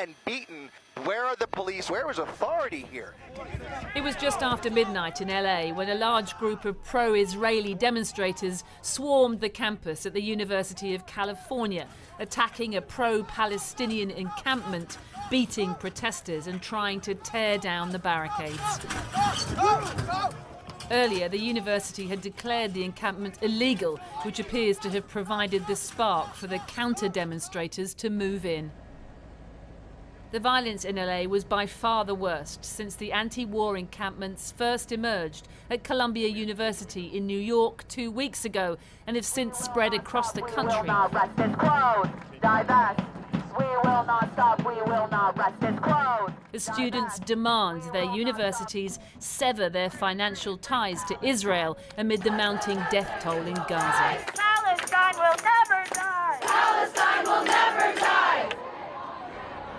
and beaten. Where are the police? Where was authority here? It was just after midnight in LA when a large group of pro-Israeli demonstrators swarmed the campus at the University of California, attacking a pro-Palestinian encampment, beating protesters and trying to tear down the barricades. Earlier, the university had declared the encampment illegal, which appears to have provided the spark for the counter-demonstrators to move in. The violence in LA was by far the worst since the anti-war encampments first emerged at Columbia University in New York 2 weeks ago and have since spread across the country. We will not rest, it's closed. Divest. We will not stop, we will not rest, it's closed. As students demand their universities sever their financial ties to Israel amid the mounting death toll in Gaza. Palestine will never die! Palestine will never die!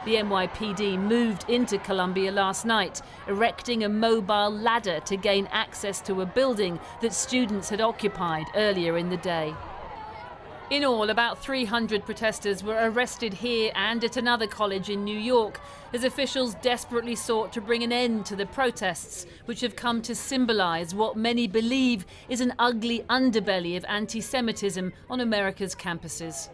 The NYPD moved into Columbia last night, erecting a mobile ladder to gain access to a building that students had occupied earlier in the day. In all, about 300 protesters were arrested here and at another college in New York as officials desperately sought to bring an end to the protests, which have come to symbolize what many believe is an ugly underbelly of anti-Semitism on America's campuses.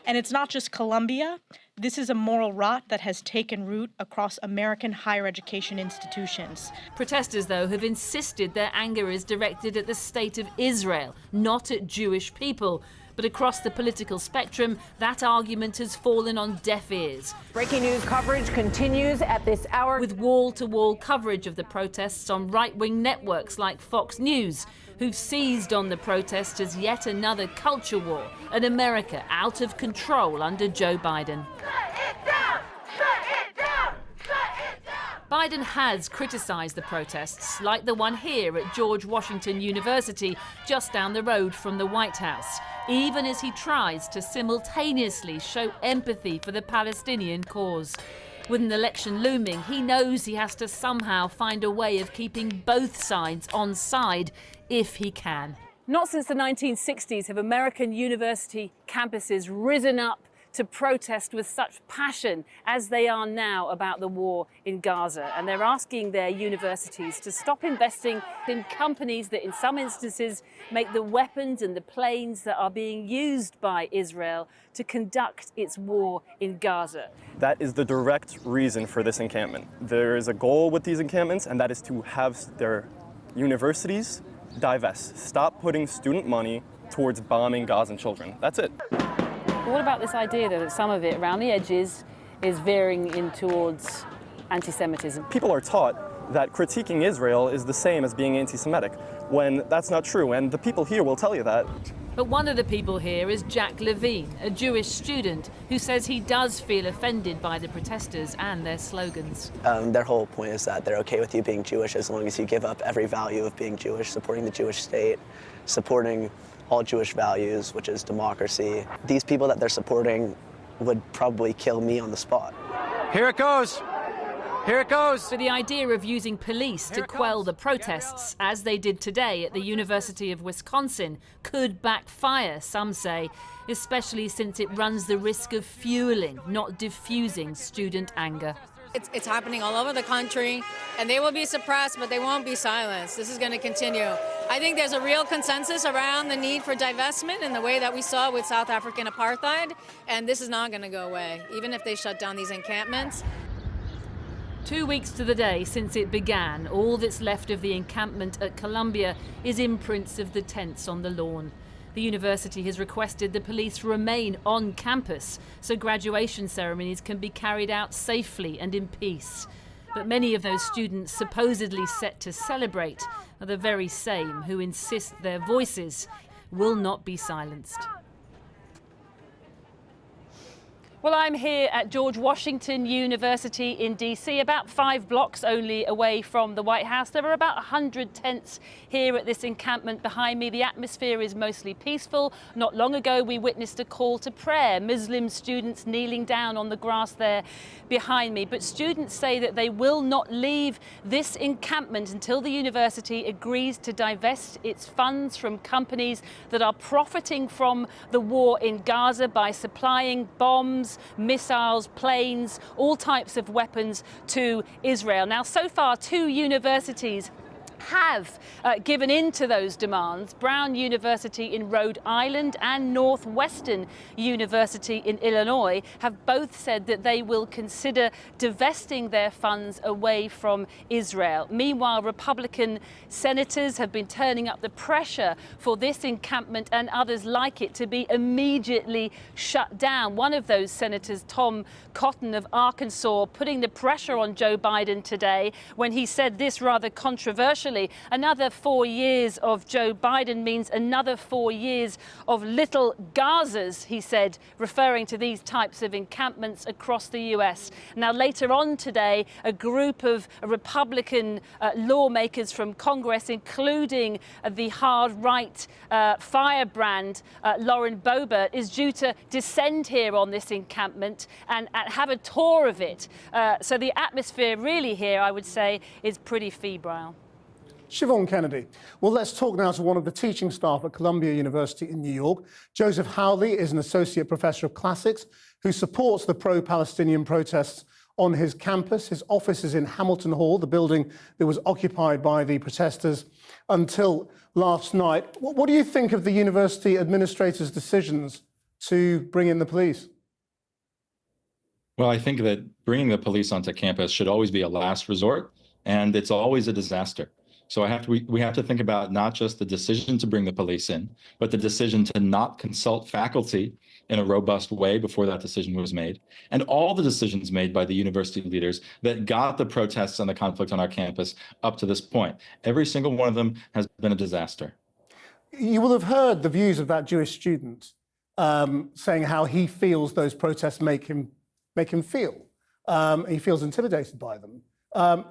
And it's not just Columbia. This is a moral rot that has taken root across American higher education institutions. Protesters, though, have insisted their anger is directed at the state of Israel, not at Jewish people. But across the political spectrum, that argument has fallen on deaf ears. Breaking news coverage continues at this hour. With wall-to-wall coverage of the protests on right-wing networks like Fox News, who've seized on the protest as yet another culture war, an America out of control under Joe Biden. Shut it down! Shut it down! Shut it down! Biden has criticised the protests, like the one here at George Washington University, just down the road from the White House, even as he tries to simultaneously show empathy for the Palestinian cause. With an election looming, he knows he has to somehow find a way of keeping both sides on side, if he can. Not since the 1960s have American university campuses risen up to protest with such passion as they are now about the war in Gaza. And they're asking their universities to stop investing in companies that in some instances make the weapons and the planes that are being used by Israel to conduct its war in Gaza. That is the direct reason for this encampment. There is a goal with these encampments, and that is to have their universities divest. Stop putting student money towards bombing Gazan children. That's it. What about this idea, though, that some of it around the edges is veering in towards anti-Semitism? People are taught that critiquing Israel is the same as being anti-Semitic, when that's not true, and the people here will tell you that. But one of the people here is Jack Levine, a Jewish student who says he does feel offended by the protesters and their slogans. Their whole point is that they're okay with you being Jewish as long as you give up every value of being Jewish, supporting the Jewish state, supporting all Jewish values, which is democracy. These people that they're supporting would probably kill me on the spot. Here it goes. Here it goes. But the idea of using police to quell the protests, as they did today at the University of Wisconsin, could backfire, some say, especially since it runs the risk of fueling, not diffusing student anger. It's happening all over the country, and they will be suppressed, but they won't be silenced. This is going to continue. I think there's a real consensus around the need for divestment in the way that we saw with South African apartheid, and this is not going to go away, even if they shut down these encampments. 2 weeks to the day since it began, all that's left of the encampment at Columbia is imprints of the tents on the lawn. The university has requested the police remain on campus so graduation ceremonies can be carried out safely and in peace. But many of those students supposedly set to celebrate are the very same who insist their voices will not be silenced. Well, I'm here at George Washington University in DC, about 5 blocks only away from the White House. There are about 100 tents here at this encampment behind me. The atmosphere is mostly peaceful. Not long ago, we witnessed a call to prayer, Muslim students kneeling down on the grass there behind me. But students say that they will not leave this encampment until the university agrees to divest its funds from companies that are profiting from the war in Gaza by supplying bombs drones, missiles, planes, all types of weapons to Israel. Now, so far, 2 universities have given in to those demands. Brown University in Rhode Island and Northwestern University in Illinois have both said that they will consider divesting their funds away from Israel. Meanwhile, Republican senators have been turning up the pressure for this encampment and others like it to be immediately shut down. One of those senators, Tom Cotton of Arkansas, putting the pressure on Joe Biden today when he said this rather controversially: another 4 years of Joe Biden means another 4 years of little Gazas, he said, referring to these types of encampments across the US. Now, later on today, a group of Republican lawmakers from Congress, including the hard-right firebrand Lauren Boebert, is due to descend here on this encampment and have a tour of it. So the atmosphere really here, I would say, is pretty febrile. Siobhan Kennedy. Well, let's talk now to one of the teaching staff at Columbia University in New York. Joseph Howley is an associate professor of classics who supports the pro-Palestinian protests on his campus. His office is in Hamilton Hall, the building that was occupied by the protesters until last night. What do you think of the university administrator's decisions to bring in the police? Well, I think that bringing the police onto campus should always be a last resort, and it's always a disaster. So we have to think about not just the decision to bring the police in, but the decision to not consult faculty in a robust way before that decision was made, and all the decisions made by the university leaders that got the protests and the conflict on our campus up to this point. Every single one of them has been a disaster. You will have heard the views of that Jewish student saying how he feels those protests make him feel. He feels intimidated by them.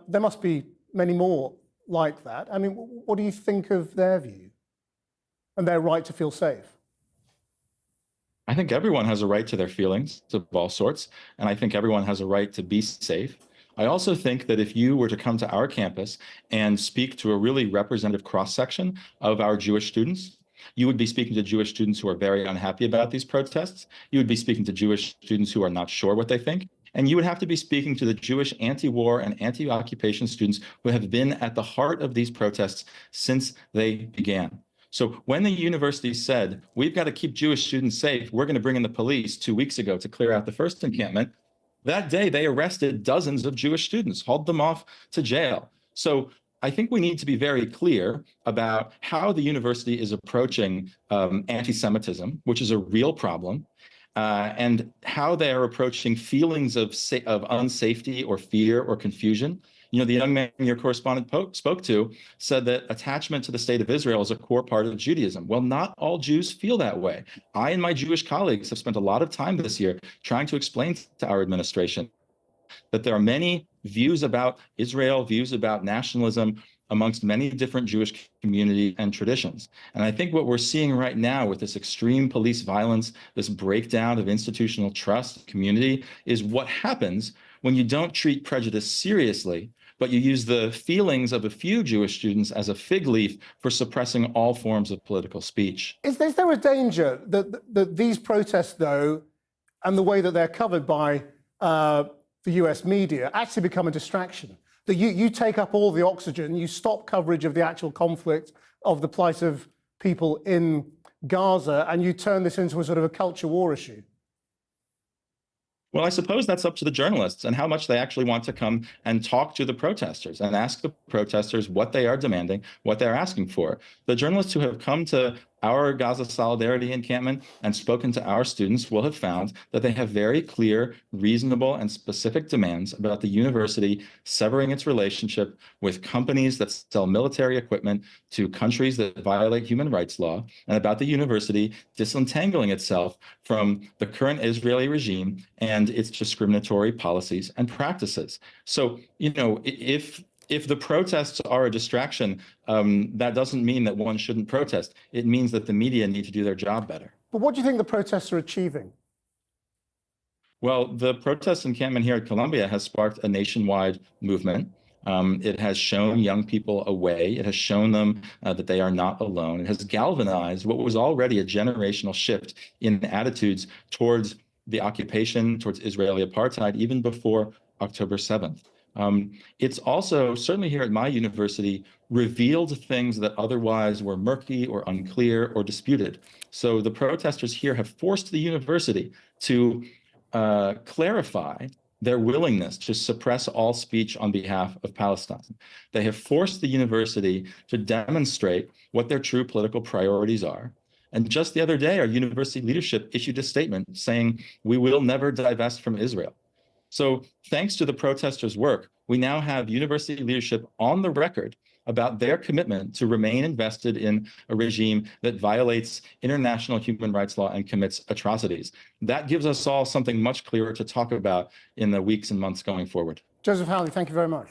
There must be many more like that. I mean, what do you think of their view and their right to feel safe? I think everyone has a right to their feelings of all sorts, and I think everyone has a right to be safe. I also think that if you were to come to our campus and speak to a really representative cross-section of our Jewish students, you would be speaking to Jewish students who are very unhappy about these protests. You would be speaking to Jewish students who are not sure what they think. And you would have to be speaking to the Jewish anti-war and anti-occupation students who have been at the heart of these protests since they began. So when the university said, we've got to keep Jewish students safe, we're going to bring in the police 2 weeks ago to clear out the first encampment, that day they arrested dozens of Jewish students, hauled them off to jail. So I think we need to be very clear about how the university is approaching anti-Semitism, which is a real problem, and how they are approaching feelings of unsafety or fear or confusion. You know, the young man your correspondent spoke to said that attachment to the state of Israel is a core part of Judaism. Well, not all Jews feel that way. I and my Jewish colleagues have spent a lot of time this year trying to explain to our administration that there are many views about Israel, views about nationalism amongst many different Jewish communities and traditions. And I think what we're seeing right now with this extreme police violence, this breakdown of institutional trust, community, is what happens when you don't treat prejudice seriously, but you use the feelings of a few Jewish students as a fig leaf for suppressing all forms of political speech. Is there a danger that these protests, though, and the way that they're covered by the US media actually become a distraction? That you take up all the oxygen, you stop coverage of the actual conflict, of the plight of people in Gaza, and you turn this into a sort of a culture war issue? Well, I suppose that's up to the journalists and how much they actually want to come and talk to the protesters and ask the protesters what they are demanding, what they're asking for. The journalists who have come to our Gaza Solidarity encampment and spoken to our students will have found that they have very clear, reasonable, and specific demands about the university severing its relationship with companies that sell military equipment to countries that violate human rights law, and about the university disentangling itself from the current Israeli regime and its discriminatory policies and practices. So, you know, if the protests are a distraction, that doesn't mean that one shouldn't protest. It means that the media need to do their job better. But what do you think the protests are achieving? Well, the protest encampment here at Columbia has sparked a nationwide movement. It has shown young people a way. It has shown them that they are not alone. It has galvanized what was already a generational shift in attitudes towards the occupation, towards Israeli apartheid, even before October 7th. It's also, certainly here at my university, revealed things that otherwise were murky or unclear or disputed. So the protesters here have forced the university to clarify their willingness to suppress all speech on behalf of Palestine. They have forced the university to demonstrate what their true political priorities are. And just the other day, our university leadership issued a statement saying, we will never divest from Israel. So thanks to the protesters' work, we now have university leadership on the record about their commitment to remain invested in a regime that violates international human rights law and commits atrocities. That gives us all something much clearer to talk about in the weeks and months going forward. Joseph Howley, thank you very much.